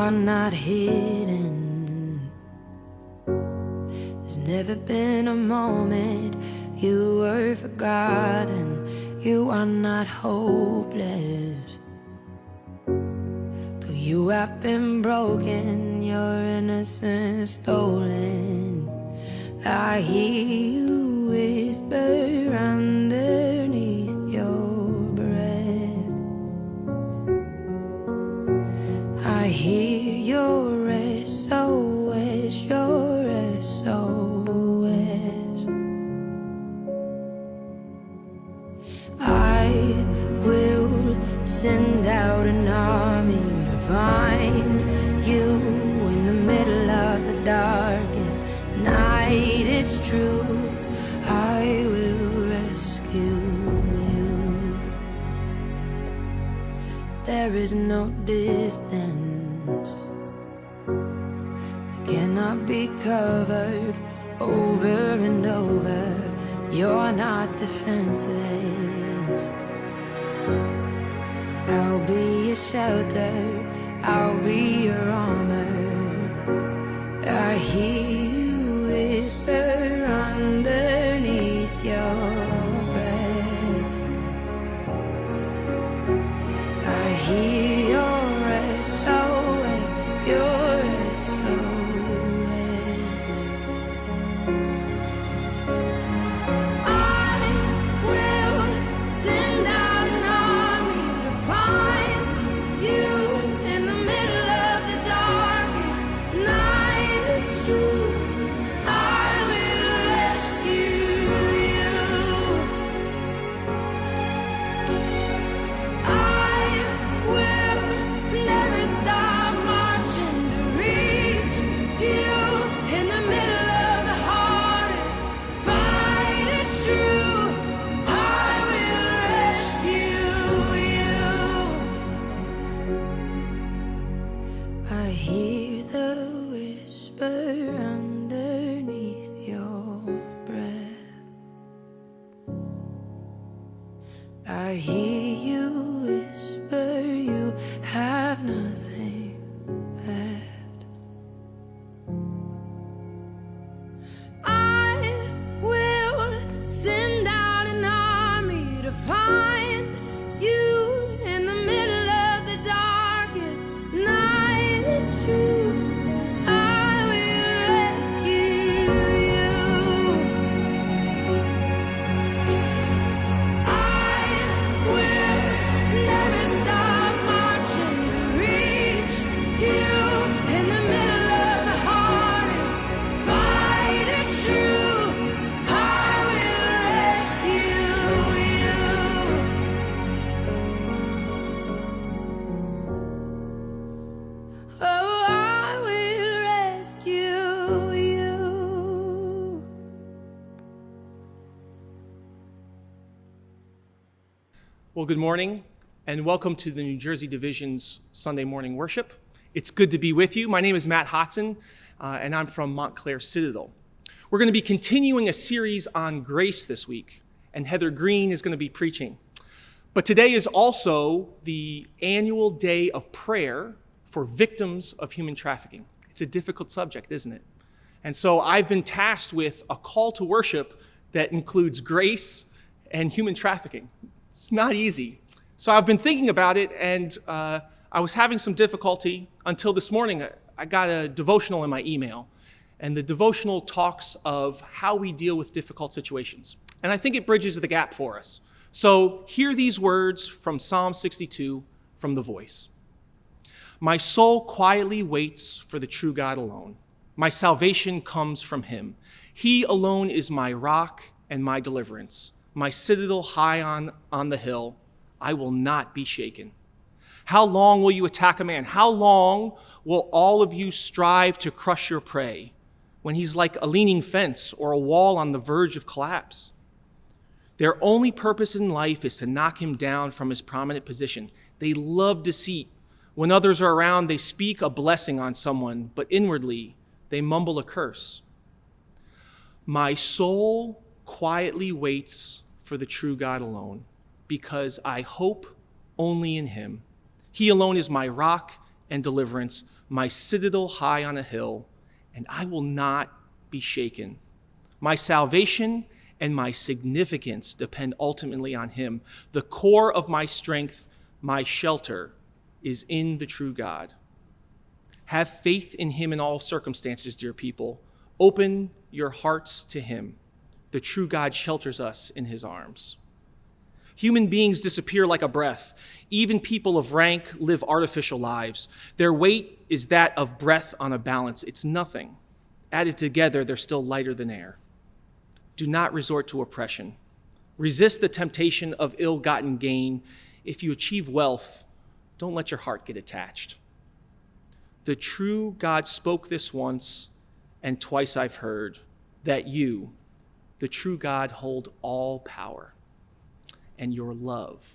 are not hidden. There's never been a moment you were forgotten. You are not hopeless. Though you have been broken, your innocence stolen, I hear you whisper underneath your breath. I hear your SOS, your SOS. I will send out an army to find you in the middle of the darkest night. It's true, I will rescue you. There is no distance that cannot be covered over and over. You're not defenseless. I'll be your shelter, I'll be your armor. I hear you whisper underneath your breath. I hear your SOS, your SOS. I will send out an army to find you in the middle of the darkest night. It's true, I will rescue you. I will never stop marching to reach you in the middle of the hardest fight. It's true, I will rescue you. I hear the whisper underneath your breath. I hear you whisper you have nothing left. I will send out an army to find you in the middle of the darkest night. It's true, I will rescue you. I will never stop marching to reach you in the middle of the hardest fight. It's true, I will rescue you. Oh, I will rescue you. Well, good morning and welcome to the New Jersey Division's Sunday morning worship. It's good to be with you. My name is Matt Hodson, and I'm from Montclair Citadel. We're going to be continuing a series on grace this week, and Heather Green is going to be preaching. But today is also the annual day of prayer for victims of human trafficking. It's a difficult subject, isn't it? And so I've been tasked with a call to worship that includes grace and human trafficking. It's not easy. So I've been thinking about it, and I was having some difficulty until this morning. I got a devotional in my email, and the devotional talks of how we deal with difficult situations. And I think it bridges the gap for us. So hear these words from Psalm 62 from The Voice. My soul quietly waits for the true God alone. My salvation comes from him. He alone is my rock and my deliverance, my citadel high on the hill. I will not be shaken. How long will you attack a man? How long will all of you strive to crush your prey when he's like a leaning fence or a wall on the verge of collapse? Their only purpose in life is to knock him down from his prominent position. They love deceit. When others are around, they speak a blessing on someone, but inwardly, they mumble a curse. My soul quietly waits for the true God alone, because I hope only in him. He alone is my rock and deliverance, my citadel high on a hill, and I will not be shaken. My salvation and my significance depend ultimately on him. The core of my strength, my shelter, is in the true God. Have faith in him in all circumstances, dear people. Open your hearts to him. The true God shelters us in his arms. Human beings disappear like a breath. Even people of rank live artificial lives. Their weight is that of breath on a balance. It's nothing. Added together, they're still lighter than air. Do not resort to oppression. Resist the temptation of ill-gotten gain. If you achieve wealth, don't let your heart get attached. The true God spoke this once, and twice I've heard, that you, the true God, hold all power, and your love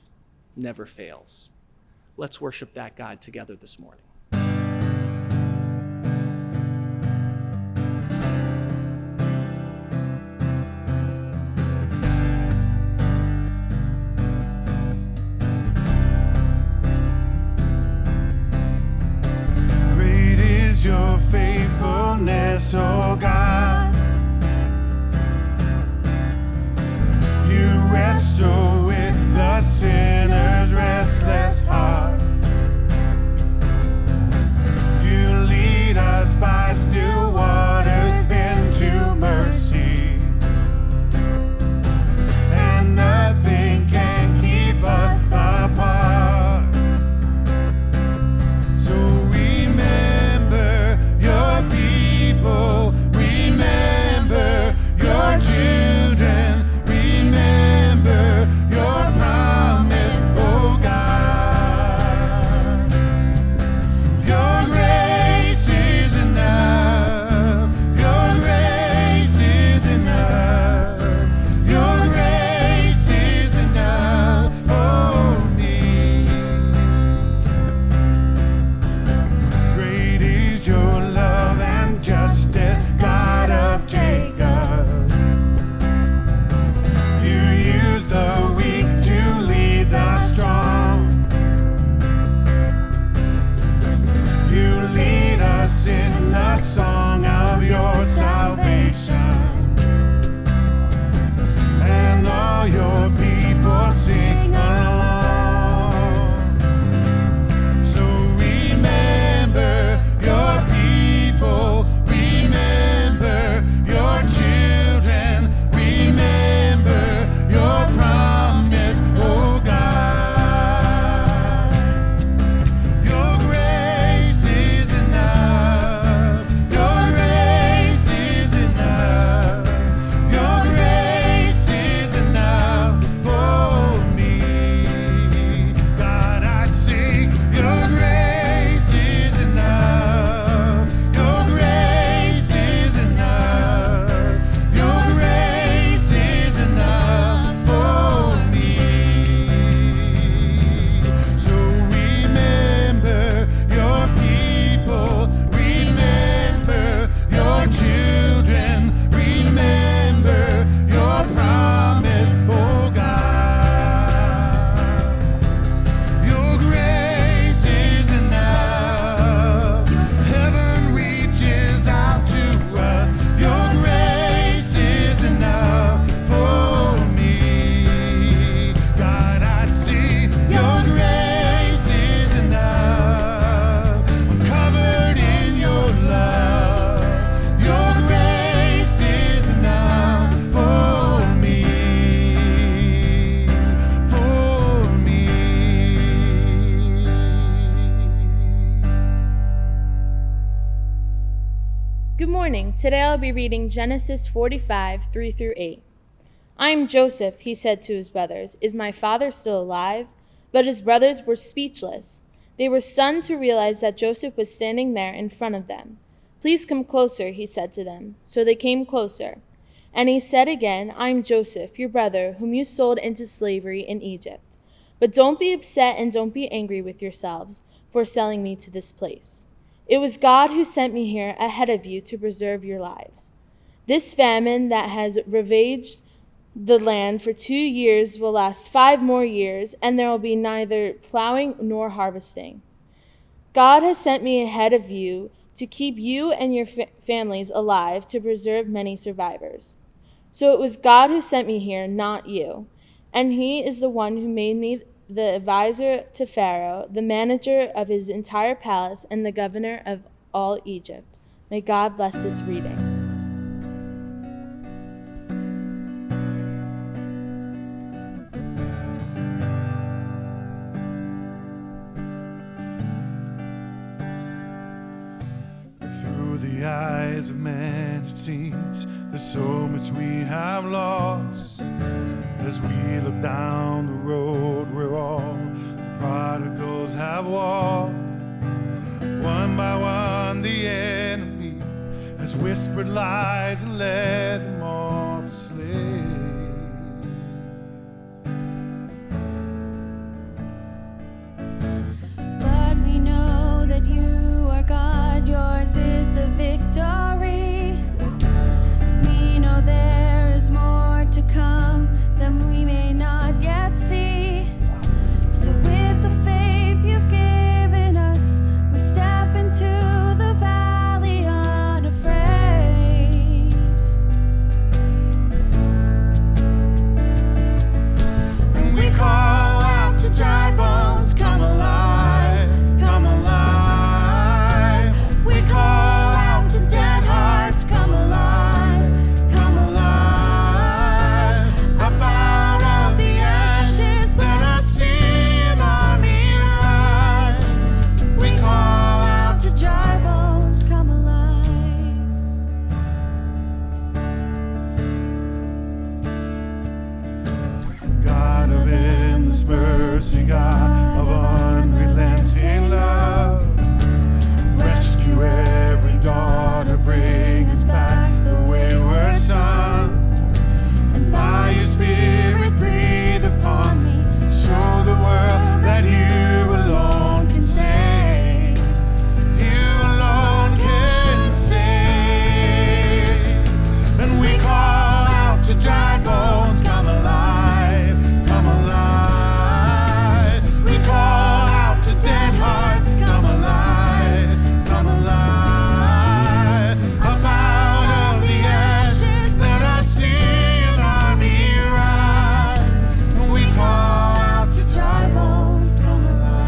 never fails. Let's worship that God together this morning. Your faithfulness, oh God, you wrestle with the sinner's restless heart. You lead us by still waters into mercy, and nothing can keep us apart. So remember your children, remember your promise, oh God. Your grace is enough, your grace is enough, your grace is enough for me. Great is your love and justice, God of Jacob. You use the weak to lead the strong. You lead us in the song of your salvation, and all your people sing along. So remember your people, remember your children, remember your promise, oh God. Your grace is enough, your grace is enough, your grace is enough for me. God, I sing, your grace is enough, your grace is enough, your grace is enough for me. So remember your people, remember your children, remember your promise, oh God. Your grace is enough. Heaven reaches out to us. Your grace is enough for me. God, I see your grace is enough. I'm covered in your love. Your grace is enough for me. For me. Good morning. Today I'll be reading Genesis 45, 3-8. I am Joseph, he said to his brothers. Is my father still alive? But his brothers were speechless. They were stunned to realize that Joseph was standing there in front of them. Please come closer, he said to them. So they came closer. And he said again, I am Joseph, your brother, whom you sold into slavery in Egypt. But don't be upset and don't be angry with yourselves for selling me to this place. It was God who sent me here ahead of you to preserve your lives. This famine that has ravaged the land for 2 years will last 5 more years, and there will be neither plowing nor harvesting. God has sent me ahead of you to keep you and your families alive, to preserve many survivors. So it was God who sent me here, not you. And he is the one who made me the advisor to Pharaoh, the manager of his entire palace, and the governor of all Egypt. May God bless this reading. Through the eyes of man, it seems there's so much we have lost. As we look down the road where all the prodigals have walked, one by one the enemy has whispered lies and led them off a slave. But we know that you are God, yours is the victory. We know there is more to come than we may not yet see. So with the faith you've given us, we step into the valley unafraid. And we call out to dry bones, come alive, come alive. We call out to dead hearts, come alive, come alive. Up out of the ashes, let us see an army rise. We call out to dry bones, come alive. God of endless mercy, God of unrelenting love, rescue every daughter, bring us back the wayward son. And by your Spirit breathe upon me, show the world that you alone can save. You alone can save. And we call out to dry bones, come alive, come alive. We call out to dead hearts, come alive, come alive. Up out of the ashes, let us see an army rise. We call out to dry bones, come alive.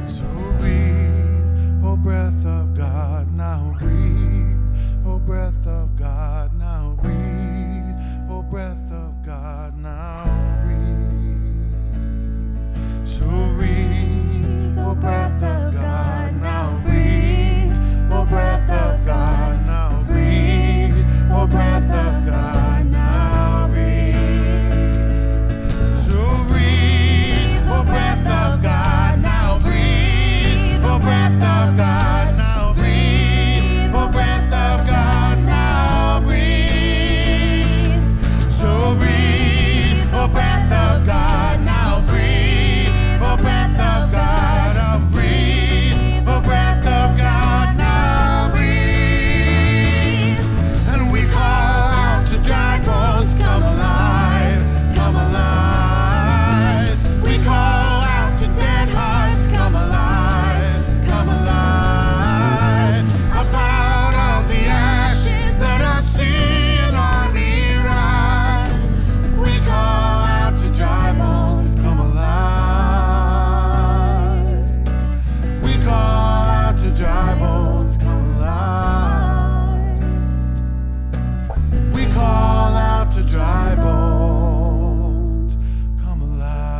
So breathe, oh breath of God, now breathe, oh breath of God, now breathe, oh breath of God, now breathe. So breathe, oh breath of God, now breathe, oh breath of God, now breathe, oh breath of God, now breathe. So breathe, oh breath of God, now breathe, oh breath of God, now breathe, oh breath of God, now breathe. So breathe, oh breath of God, now breathe, oh breath of God, now breathe, oh breath of God, now breathe. And we call out to dry bones, come alive, come alive. We call out to dead hearts, come alive, come alive. Up out of the ashes, let us see an army rise. We call out to dry bones, come alive. We call out to dry bones, come alive. We call out to dry bones, come alive.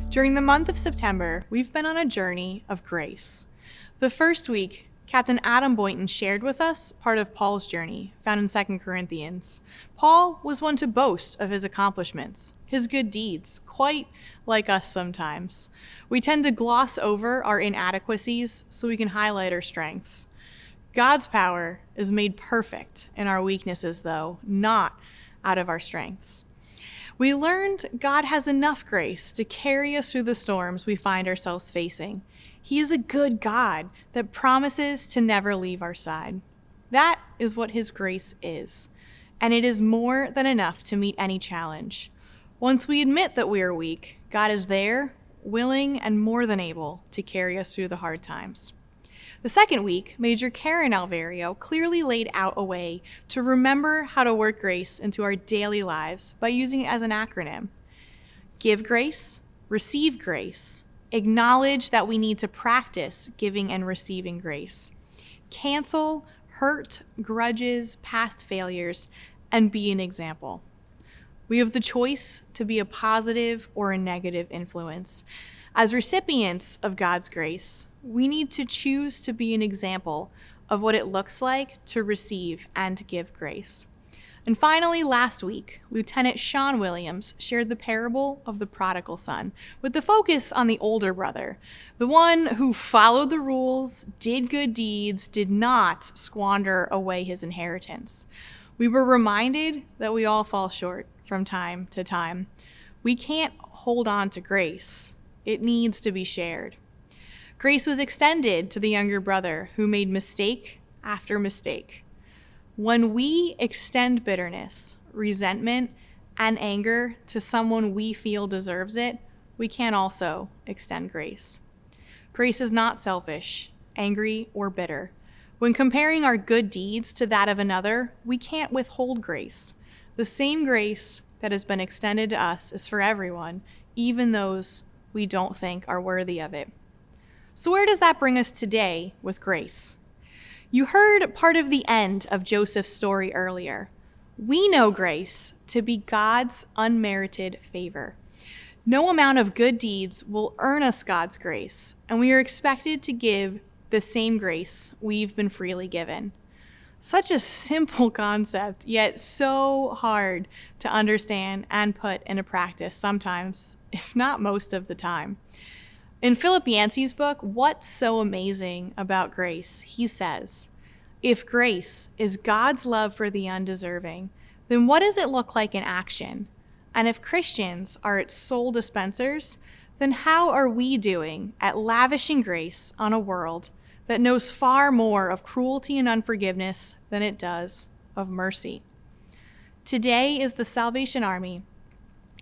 During the month of September, we've been on a journey of grace. The first week, Captain Adam Boynton shared with us part of Paul's journey, found in 2 Corinthians. Paul was one to boast of his accomplishments, his good deeds, quite like us sometimes. We tend to gloss over our inadequacies so we can highlight our strengths. God's power is made perfect in our weaknesses, though, not out of our strengths. We learned God has enough grace to carry us through the storms we find ourselves facing. He is a good God that promises to never leave our side. That is what his grace is, and it is more than enough to meet any challenge. Once we admit that we are weak, God is there, willing and more than able to carry us through the hard times. The second week, Major Karen Alvario clearly laid out a way to remember how to work grace into our daily lives by using it as an acronym. Give grace, receive grace, acknowledge that we need to practice giving and receiving grace, cancel hurt, grudges, past failures, and be an example. We have the choice to be a positive or a negative influence. As recipients of God's grace, we need to choose to be an example of what it looks like to receive and to give grace. And finally, last week, Lieutenant Sean Williams shared the parable of the prodigal son, with the focus on the older brother, the one who followed the rules, did good deeds, did not squander away his inheritance. We were reminded that we all fall short from time to time. We can't hold on to grace. It needs to be shared. Grace was extended to the younger brother who made mistake after mistake. When we extend bitterness, resentment, and anger to someone we feel deserves it, we can also extend grace. Grace is not selfish, angry, or bitter. When comparing our good deeds to that of another, we can't withhold grace. The same grace that has been extended to us is for everyone, even those we don't think are worthy of it. So where does that bring us today with grace? You heard part of the end of Joseph's story earlier. We know grace to be God's unmerited favor. No amount of good deeds will earn us God's grace, and we are expected to give the same grace we've been freely given. Such a simple concept, yet so hard to understand and put into practice sometimes, if not most of the time. In Philip Yancey's book, What's So Amazing About Grace, he says, if grace is God's love for the undeserving, then what does it look like in action? And if Christians are its sole dispensers, then how are we doing at lavishing grace on a world that knows far more of cruelty and unforgiveness than it does of mercy? Today is the Salvation Army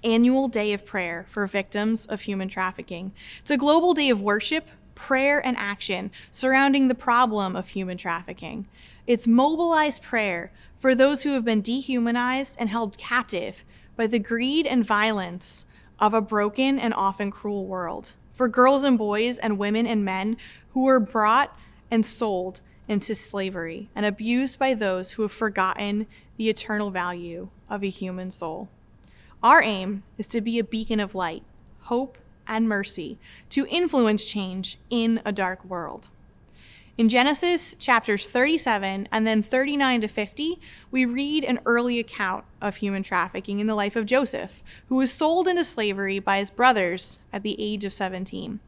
annual day of prayer for victims of human trafficking. It's a global day of worship, prayer, and action surrounding the problem of human trafficking. It's mobilized prayer for those who have been dehumanized and held captive by the greed and violence of a broken and often cruel world. For girls and boys and women and men who were brought and sold into slavery and abused by those who have forgotten the eternal value of a human soul. Our aim is to be a beacon of light, hope, and mercy to influence change in a dark world. In Genesis chapters 37 and then 39 to 50, we read an early account of human trafficking in the life of Joseph, who was sold into slavery by his brothers at the age of 17.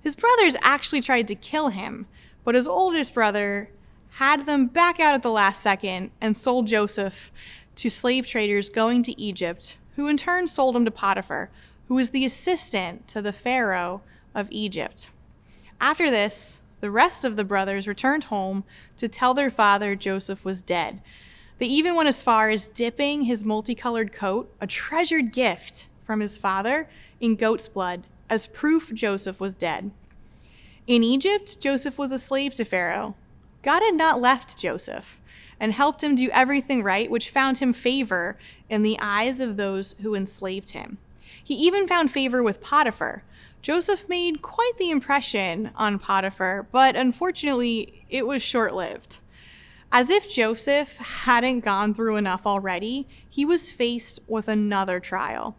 His brothers actually tried to kill him, but his oldest brother had them back out at the last second and sold Joseph to slave traders going to Egypt, who in turn sold him to Potiphar, who was the assistant to the Pharaoh of Egypt. After this, the rest of the brothers returned home to tell their father Joseph was dead. They even went as far as dipping his multicolored coat, a treasured gift from his father, in goat's blood as proof Joseph was dead. In Egypt, Joseph was a slave to Pharaoh. God had not left Joseph and helped him do everything right, which found him favor in the eyes of those who enslaved him. He even found favor with Potiphar. Joseph made quite the impression on Potiphar, but unfortunately, it was short-lived. As if Joseph hadn't gone through enough already, he was faced with another trial.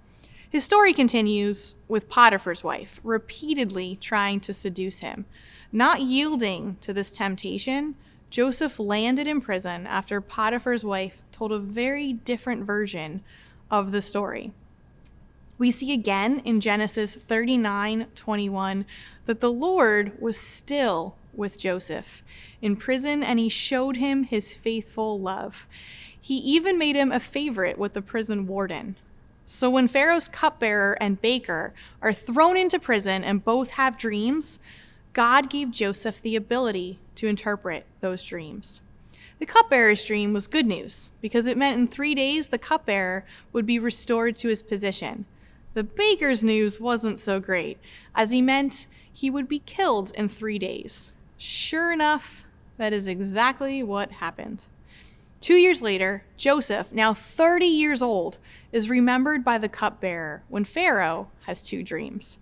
His story continues with Potiphar's wife repeatedly trying to seduce him. Not yielding to this temptation, Joseph landed in prison after Potiphar's wife told a very different version of the story. We see again in Genesis 39:21 that the Lord was still with Joseph in prison, and he showed him his faithful love. He even made him a favorite with the prison warden. So when Pharaoh's cupbearer and baker are thrown into prison and both have dreams, God gave Joseph the ability to interpret those dreams. The cupbearer's dream was good news because it meant in 3 days the cupbearer would be restored to his position. The baker's news wasn't so great, as he meant he would be killed in 3 days. Sure enough, that is exactly what happened. 2 years later, Joseph, now 30 years old, is remembered by the cupbearer when Pharaoh has 2 dreams.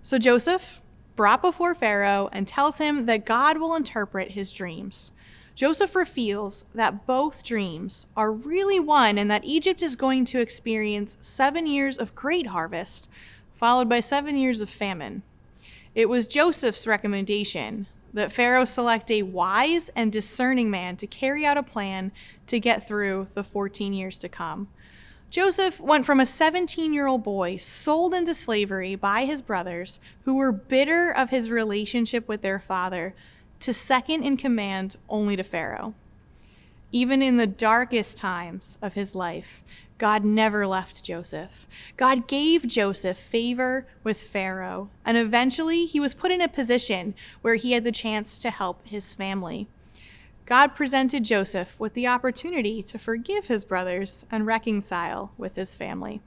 So Joseph brought before Pharaoh and tells him that God will interpret his dreams. Joseph reveals that both dreams are really one and that Egypt is going to experience 7 years of great harvest, followed by 7 years of famine. It was Joseph's recommendation that Pharaoh select a wise and discerning man to carry out a plan to get through the 14 years to come. Joseph went from a 17-year-old boy sold into slavery by his brothers, who were bitter of his relationship with their father, to second in command only to Pharaoh. Even in the darkest times of his life, God never left Joseph. God gave Joseph favor with Pharaoh, and eventually he was put in a position where he had the chance to help his family. God presented Joseph with the opportunity to forgive his brothers and reconcile with his family.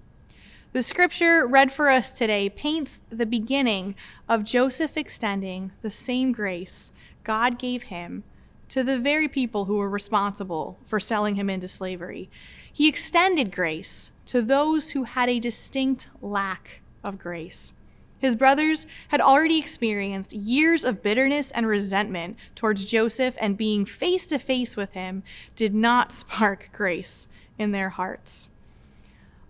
The scripture read for us today paints the beginning of Joseph extending the same grace God gave him to the very people who were responsible for selling him into slavery. He extended grace to those who had a distinct lack of grace. His brothers had already experienced years of bitterness and resentment towards Joseph, and being face to face with him did not spark grace in their hearts.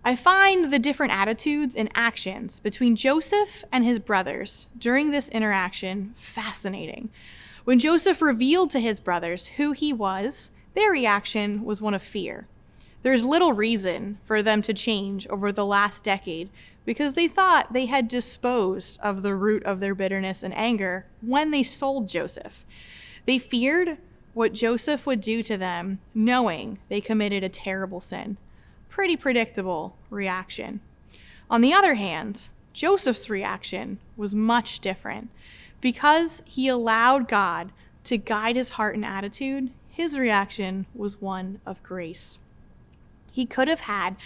I find the different attitudes and actions between Joseph and his brothers during this interaction fascinating. When Joseph revealed to his brothers who he was, their reaction was one of fear. There's little reason for them to change over the last decade because they thought they had disposed of the root of their bitterness and anger when they sold Joseph. They feared what Joseph would do to them, knowing they committed a terrible sin. Pretty predictable reaction. On the other hand, Joseph's reaction was much different. Because he allowed God to guide his heart and attitude, his reaction was one of grace. He could have had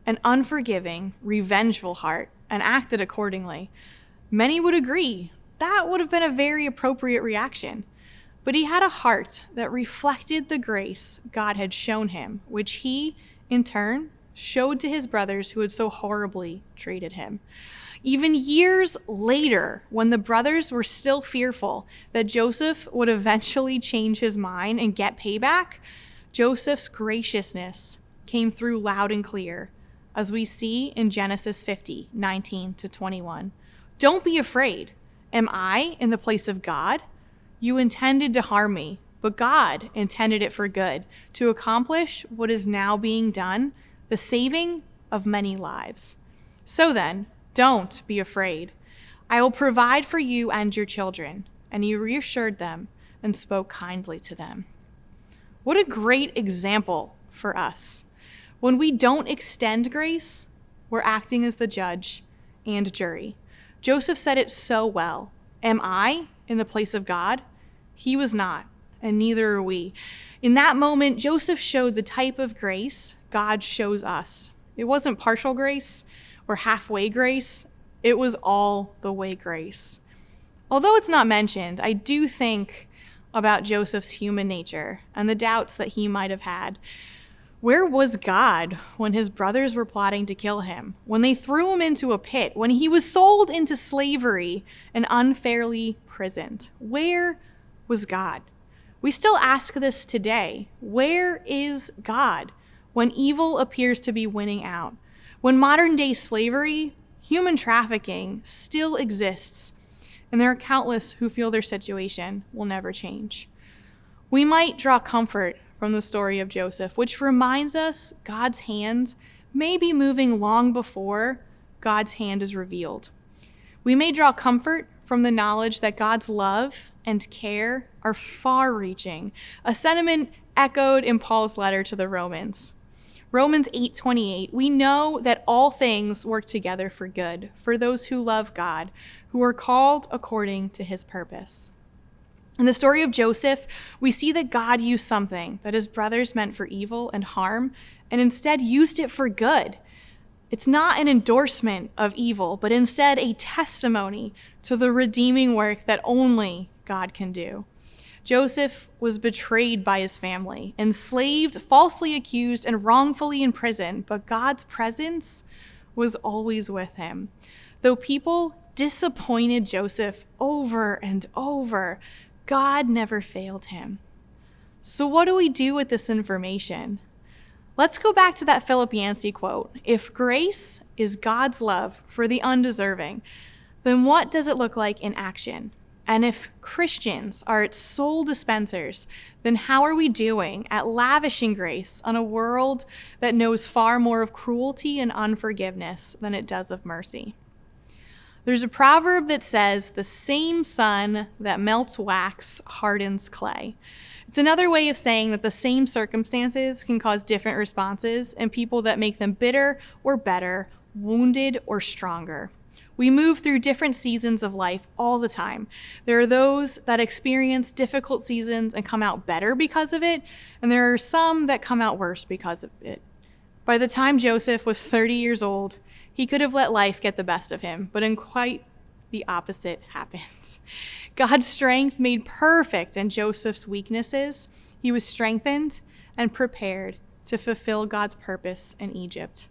an unforgiving, revengeful heart and acted accordingly. Many would agree that would have been a very appropriate reaction. But he had a heart that reflected the grace God had shown him, which he, in turn, showed to his brothers who had so horribly treated him. Even years later, when the brothers were still fearful that Joseph would eventually change his mind and get payback, Joseph's graciousness came through loud and clear, as we see in Genesis 50, 19-21. Don't be afraid. Am I in the place of God? You intended to harm me, but God intended it for good, to accomplish what is now being done, the saving of many lives. So then, don't be afraid. I will provide for you and your children. And he reassured them and spoke kindly to them. What a great example for us. When we don't extend grace, we're acting as the judge and jury. Joseph said it so well. Am I in the place of God? He was not, and neither are we. In that moment, Joseph showed the type of grace God shows us. It wasn't partial grace or halfway grace. It was all the way grace. Although it's not mentioned, I do think about Joseph's human nature and the doubts that he might have had. Where was God when his brothers were plotting to kill him, when they threw him into a pit, when he was sold into slavery and unfairly imprisoned? Where was God? We still ask this today. Where is God when evil appears to be winning out? When modern day slavery, human trafficking still exists, and there are countless who feel their situation will never change. We might draw comfort from the story of Joseph, which reminds us God's hand may be moving long before God's hand is revealed. We may draw comfort from the knowledge that God's love and care are far-reaching, a sentiment echoed in Paul's letter to the Romans. Romans 8:28, we know that all things work together for good, for those who love God, who are called according to his purpose. In the story of Joseph, we see that God used something that his brothers meant for evil and harm and instead used it for good. It's not an endorsement of evil, but instead a testimony to the redeeming work that only God can do. Joseph was betrayed by his family, enslaved, falsely accused, and wrongfully imprisoned, but God's presence was always with him. Though people disappointed Joseph over and over, God never failed him. So what do we do with this information? Let's go back to that Philip Yancey quote. If grace is God's love for the undeserving, then what does it look like in action? And if Christians are its sole dispensers, then how are we doing at lavishing grace on a world that knows far more of cruelty and unforgiveness than it does of mercy? There's a proverb that says, the same sun that melts wax hardens clay. It's another way of saying that the same circumstances can cause different responses in people that make them bitter or better, wounded or stronger. We move through different seasons of life all the time. There are those that experience difficult seasons and come out better because of it, and there are some that come out worse because of it. By the time Joseph was 30 years old, he could have let life get the best of him, but in quite the opposite happened. God's strength made perfect in Joseph's weaknesses. He was strengthened and prepared to fulfill God's purpose in Egypt.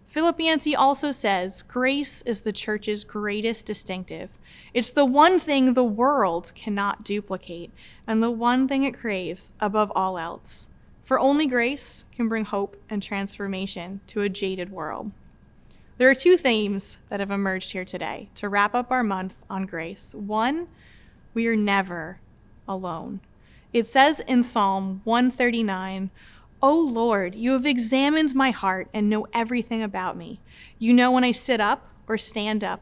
Philip Yancey also says, grace is the church's greatest distinctive. It's the one thing the world cannot duplicate, and the one thing it craves above all else. For only grace can bring hope and transformation to a jaded world. There are two themes that have emerged here today to wrap up our month on grace. One, we are never alone. It says in Psalm 139, O Lord, you have examined my heart and know everything about me. You know when I sit up or stand up.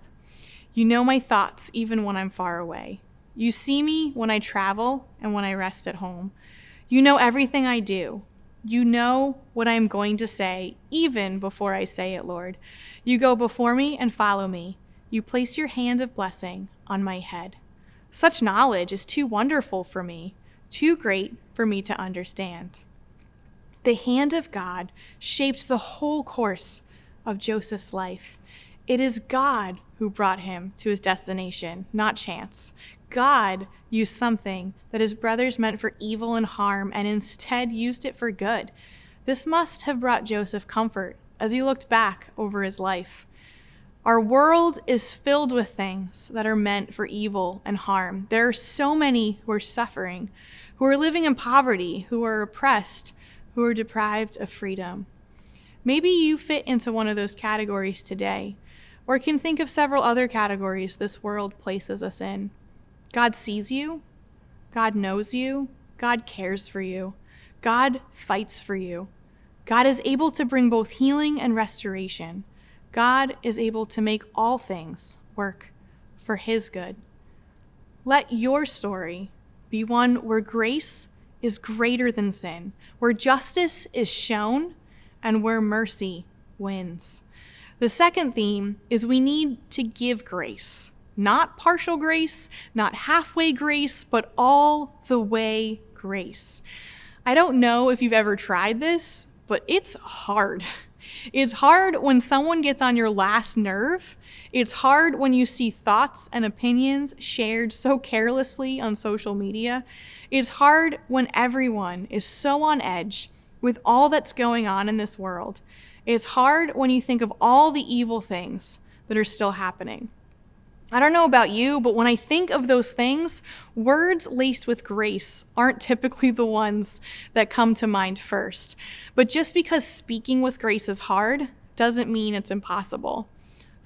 You know my thoughts even when I'm far away. You see me when I travel and when I rest at home. You know everything I do. You know what I am going to say even before I say it, Lord. You go before me and follow me. You place your hand of blessing on my head. Such knowledge is too wonderful for me, too great for me to understand. The hand of God shaped the whole course of Joseph's life. It is God who brought him to his destination, not chance. God used something that his brothers meant for evil and harm and instead used it for good. This must have brought Joseph comfort as he looked back over his life. Our world is filled with things that are meant for evil and harm. There are so many who are suffering, who are living in poverty, who are oppressed, who are deprived of freedom. Maybe you fit into one of those categories today, or can think of several other categories this world places us in. God sees you, God knows you, God cares for you, God fights for you. God is able to bring both healing and restoration. God is able to make all things work for his good. Let your story be one where grace is greater than sin, where justice is shown, and where mercy wins. The second theme is we need to give grace. Not partial grace, not halfway grace, but all the way grace. I don't know if you've ever tried this, but it's hard. It's hard when someone gets on your last nerve. It's hard when you see thoughts and opinions shared so carelessly on social media. It's hard when everyone is so on edge with all that's going on in this world. It's hard when you think of all the evil things that are still happening. I don't know about you, but when I think of those things, words laced with grace aren't typically the ones that come to mind first. But just because speaking with grace is hard doesn't mean it's impossible.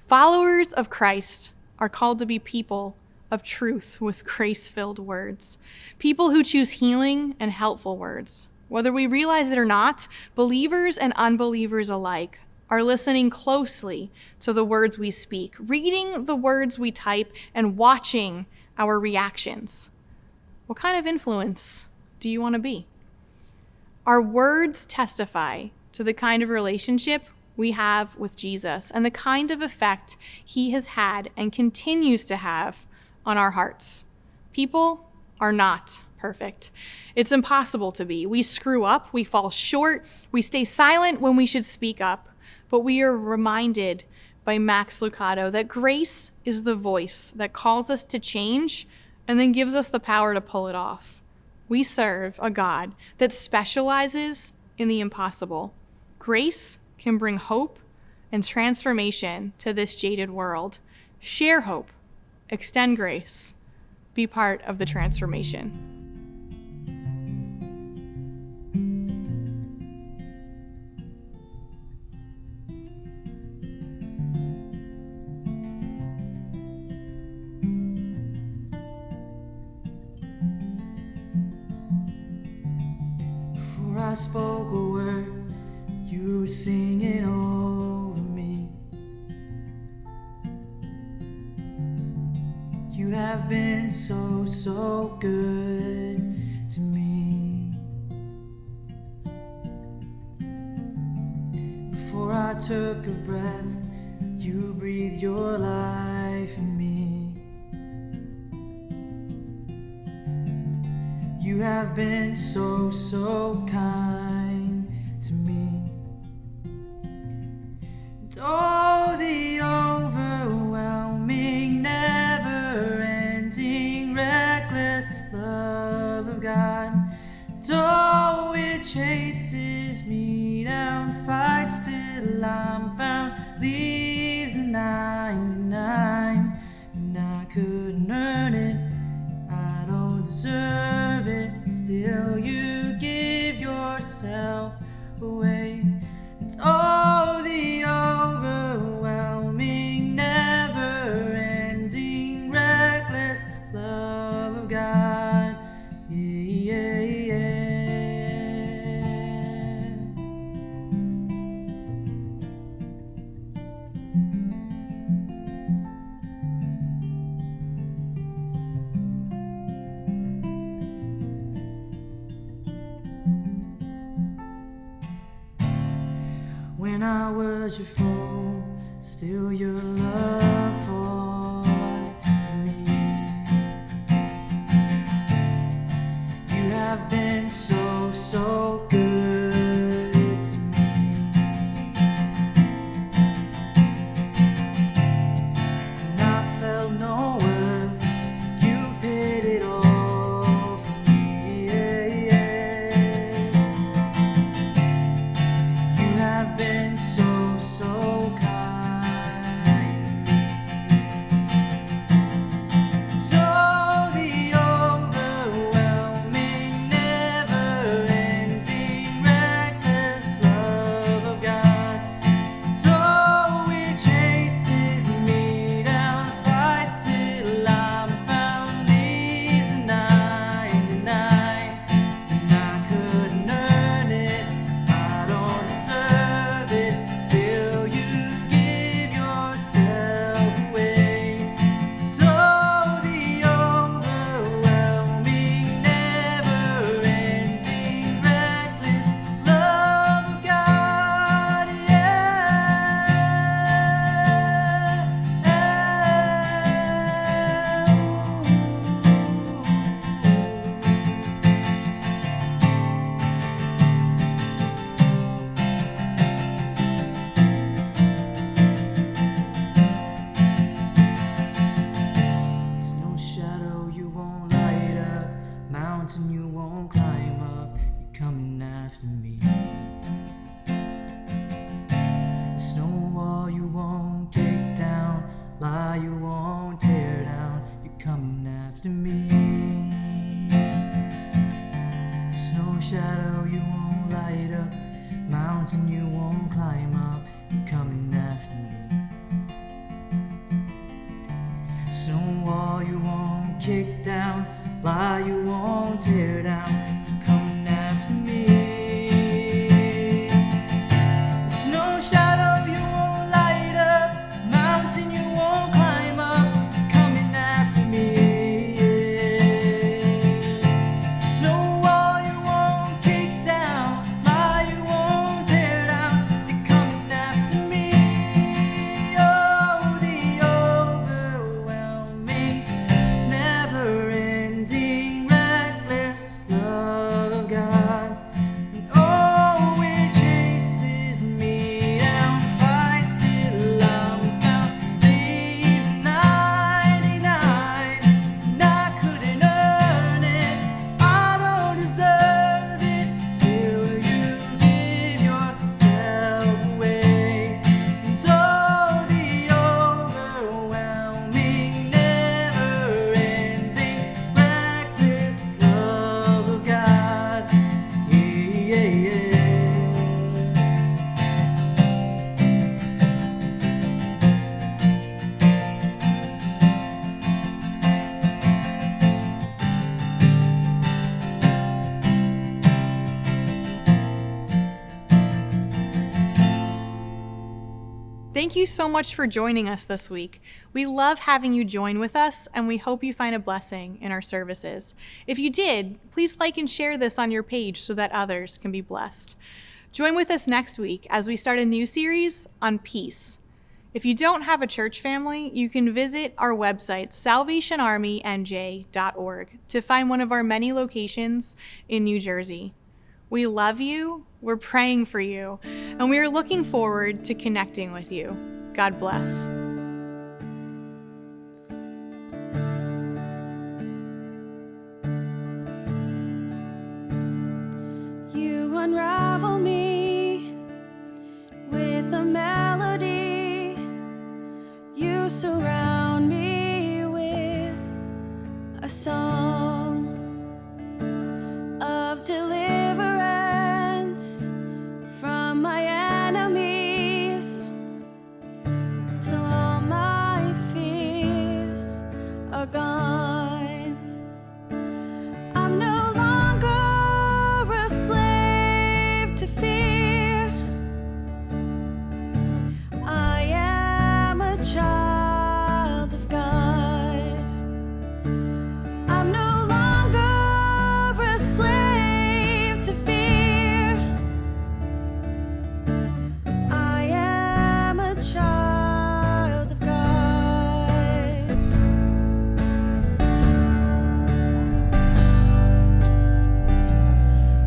Followers of Christ are called to be people of truth with grace-filled words. People who choose healing and helpful words. Whether we realize it or not, believers and unbelievers alike are listening closely to the words we speak, reading the words we type, and watching our reactions. What kind of influence do you want to be? Our words testify to the kind of relationship we have with Jesus and the kind of effect he has had and continues to have on our hearts. People are not perfect. It's impossible to be. We screw up, we fall short, we stay silent when we should speak up. But we are reminded by Max Lucado that grace is the voice that calls us to change and then gives us the power to pull it off. We serve a God that specializes in the impossible. Grace can bring hope and transformation to this jaded world. Share hope, extend grace, be part of the transformation. Before I spoke a word, you were singing over me. You have been so, so good to me. Before I took a breath, you breathed your life in me. You have been so, so kind to me. And oh, the overwhelming, never-ending, reckless love of God. And oh, it chases me down, fights till I'm found, leaves the 99, and I couldn't earn it. I don't deserve it. Still you give yourself away. It's all the overwhelming, never-ending, reckless love of God. Yeah, yeah. When I was your foe, still your love for me. You have been so, so good to me. And I felt no worth, you paid it all for me. Yeah, yeah. You have been so, so kind. So the overwhelming, never-ending, reckless love of God. So it chases me down, fights till I'm found, leaves the 99, and I couldn't earn it. I don't deserve it. Still you give yourself away. It's all the overwhelming, never-ending, reckless love of God. There's no shadow you won't light up, mountain you won't climb up, you're coming after me. There's no wall you won't kick down, lie you won't tear down, you're coming after me. There's no shadow you won't light up, mountain you won't climb up, you're coming after me. There's no wall you won't kick down, lie you won't tear down, you're coming after me. There's no shadow you won't light up, mountain you won't climb up, you're coming after me. There's no wall you won't kick down, lie you won't tear down, you're coming after me. Oh, the overwhelming, never-ending, Thank you so much for joining us this week. We love having you join with us, and we hope you find a blessing in our services. If you did, please like and share this on your page so that others can be blessed. Join with us next week as we start a new series on peace. If you don't have a church family, you can visit our website, salvationarmynj.org, to find one of our many locations in New Jersey. We love you, we're praying for you, and we are looking forward to connecting with you. God bless. You unravel me with a melody. You surround me with a song of deliverance from my enemies, till all my fears are gone. I'm no longer a slave to fear. I am a child of God. I'm no longer a slave to fear. I am a child of God.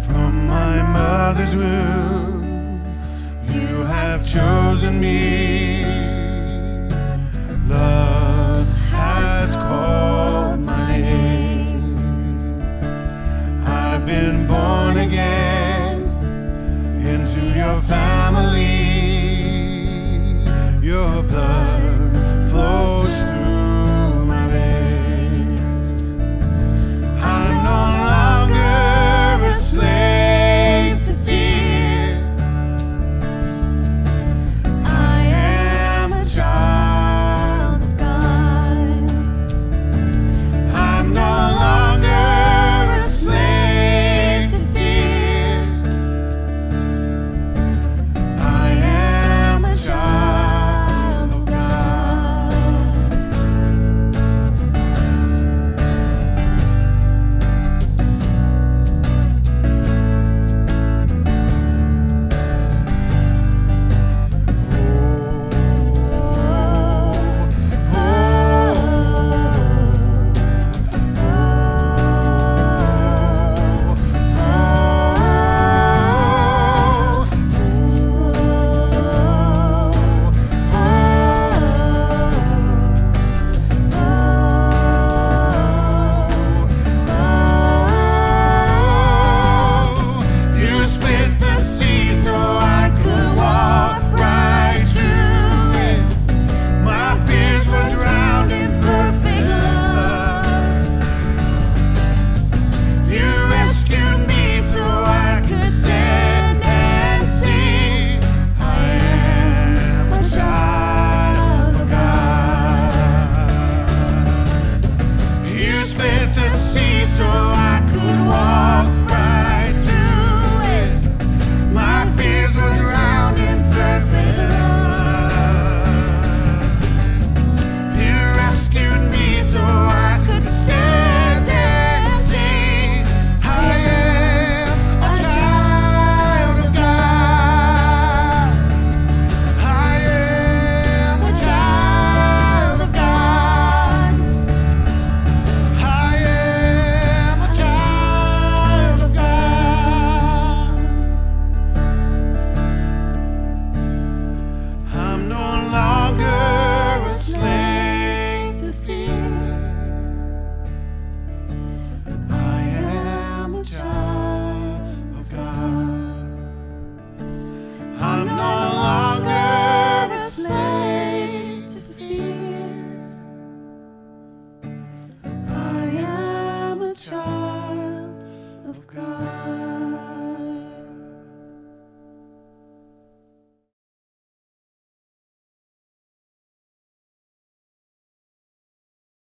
From my mother's womb, you have chosen me. Love has called my name. I've been born again into your family. Your blood